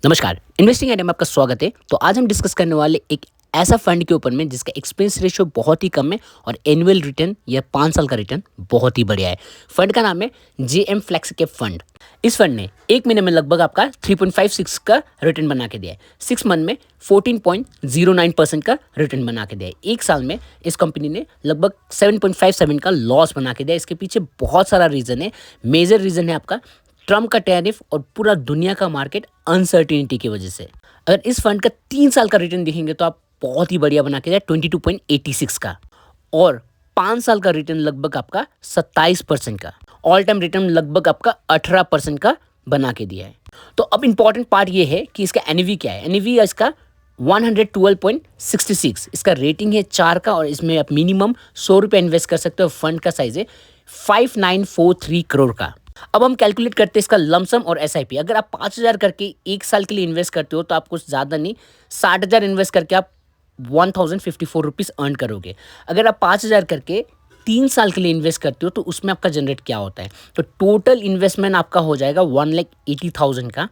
नमस्कार, investing idea में आपका स्वागत है। तो आज हम डिस्कस करने वाले एक ऐसा फंड के ऊपर में जिसका एक्सपेंस रेशियो बहुत ही कम है और एनुअल रिटर्न या 5 साल का रिटर्न बहुत ही बढ़िया है। फंड का नाम है जेएम फ्लेक्सिकैप फंड। इस फंड ने 1 महीने में लगभग आपका 3.56 का रिटर्न बना के दिया है। 6 मंथ में 14.09% का रिटर्न बना के दिया है। 1 साल में इस कंपनी ने लगभग 7.57 का लॉस बना के दिया। इसके पीछे बहुत सारा रीज़न है। मेजर रीज़न है आपका ट्रम्प का टैरिफ और पूरा दुनिया का मार्केट अनसर्टिनिटी की वजह से। अगर इस फंड का 3 साल का रिटर्न देखेंगे तो आप बहुत ही बढ़िया बना के जाए 22.86 का, और 5 साल का रिटर्न लगभग आपका 27% का, ऑल टाइम रिटर्न लगभग आपका 18% का बना के दिया है। तो अब इंपॉर्टेंट पार्ट ये है कि इसका एनएवी क्या है। एनएवी इसका 112.66, इसका रेटिंग है 4 का, और इसमें आप मिनिमम 100 रुपये इन्वेस्ट कर सकते हो। फंड का साइज है 5943 करोड़ का। अब हम कैलकुलेट करते हैं इसका लमसम और एसआईपी। अगर आप 5,000 करके 1 साल के लिए इन्वेस्ट करते हो तो आप कुछ ज़्यादा नहीं 60,000 इन्वेस्ट करके आप 1054 रुपीज़ अर्न करोगे। अगर आप 5,000 करके 3 साल के लिए इन्वेस्ट करते हो तो उसमें आपका जनरेट क्या होता है, तो टोटल इन्वेस्टमेंट आपका हो जाएगा 1,80,000 का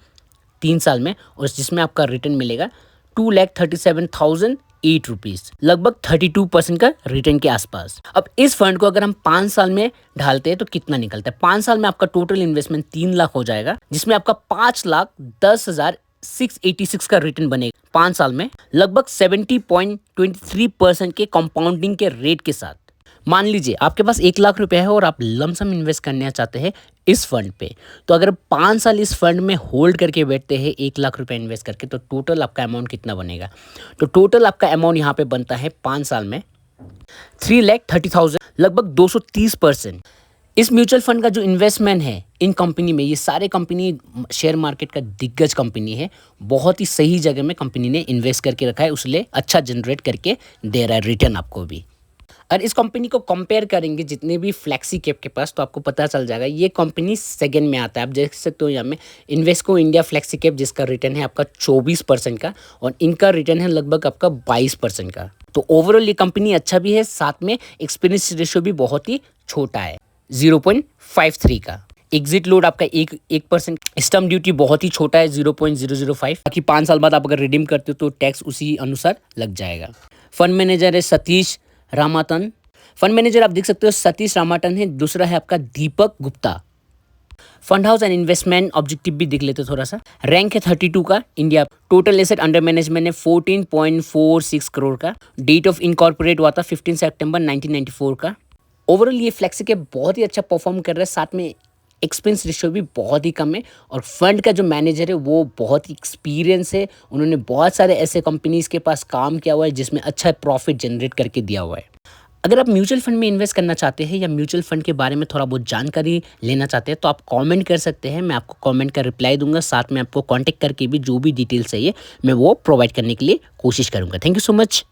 3 साल में, और जिसमें आपका रिटर्न मिलेगा 2,37,008 रुपीज़, लगभग 32% का रिटर्न के आसपास। अब इस फंड को अगर हम 5 साल में ढालते हैं तो कितना निकलता है। 5 साल में आपका टोटल इन्वेस्टमेंट 3 लाख हो जाएगा, जिसमें आपका 5,10,686 का रिटर्न बनेगा 5 साल में, लगभग 70.23% के कंपाउंडिंग के रेट के साथ। मान लीजिए आपके पास 1 लाख रुपए है और आप लमसम इन्वेस्ट करना चाहते हैं इस फंड पे, तो अगर 5 साल इस फंड में होल्ड करके बैठते हैं 1 लाख रुपए इन्वेस्ट करके, तो टोटल आपका अमाउंट कितना बनेगा। तो टोटल आपका अमाउंट यहाँ पे बनता है 5 साल में 3,30,000, लगभग 230%। इस म्यूचुअल फंड का जो इन्वेस्टमेंट है इन कंपनी में, ये सारे कंपनी शेयर मार्केट का दिग्गज कंपनी है, बहुत ही सही जगह में कंपनी ने इन्वेस्ट करके रखा है, उसलिए अच्छा जनरेट करके दे रहा है रिटर्न आपको भी। और इस कंपनी को कंपेयर करेंगे जितने भी फ्लैक्सी कैप के पास, तो आपको पता चल जाएगा ये कंपनी सेकंड में आता है। आप देख सकते हो यहाँ में इन्वेस्को इंडिया फ्लैक्सी कैप, जिसका रिटर्न है आपका 24% का, और इनका रिटर्न है लगभग आपका 22% का। तो ओवरऑल ये कंपनी अच्छा भी है, साथ में एक्सपीरियंस रेशियो भी बहुत ही छोटा है 0.53 का। एग्जिट लोड आपका 1%, स्टम्प ड्यूटी बहुत ही छोटा है 0.005। बाकी 5 साल बाद आप अगर रिडीम करते हो तो टैक्स उसी अनुसार लग जाएगा। फंड मैनेजर है सतीश रामातन। फंड मैनेजर आप देख सकते हो सतीश रामातन है। दूसरा है आपका Deepak Gupta. Fund house and investment objective भी देख लेते हो थोड़ा सा। रैंक है 32 का India. Total asset under management है 14.46 करोड़ का। डेट ऑफ इनकॉर्पोरेट हुआ था 15 सितंबर 1994 का। ओवरऑल ये फ्लेक्सी कैप बहुत ही अच्छा परफॉर्म कर रहा है, साथ में एक्सपेंस रेशियो भी बहुत ही कम है, और फंड का जो मैनेजर है वो बहुत ही एक्सपीरियंस है। उन्होंने बहुत सारे ऐसे कंपनीज के पास काम किया हुआ है जिसमें अच्छा प्रॉफिट जनरेट करके दिया हुआ है। अगर आप म्यूचुअल फंड में इन्वेस्ट करना चाहते हैं या म्यूचुअल फंड के बारे में थोड़ा बहुत जानकारी लेना चाहते हैं तो आप कमेंट कर सकते हैं। मैं आपको कमेंट का रिप्लाई दूंगा, साथ में आपको कांटेक्ट करके भी जो भी डिटेल्स चाहिए मैं वो प्रोवाइड करने के लिए कोशिश करूंगा। Thank you so much.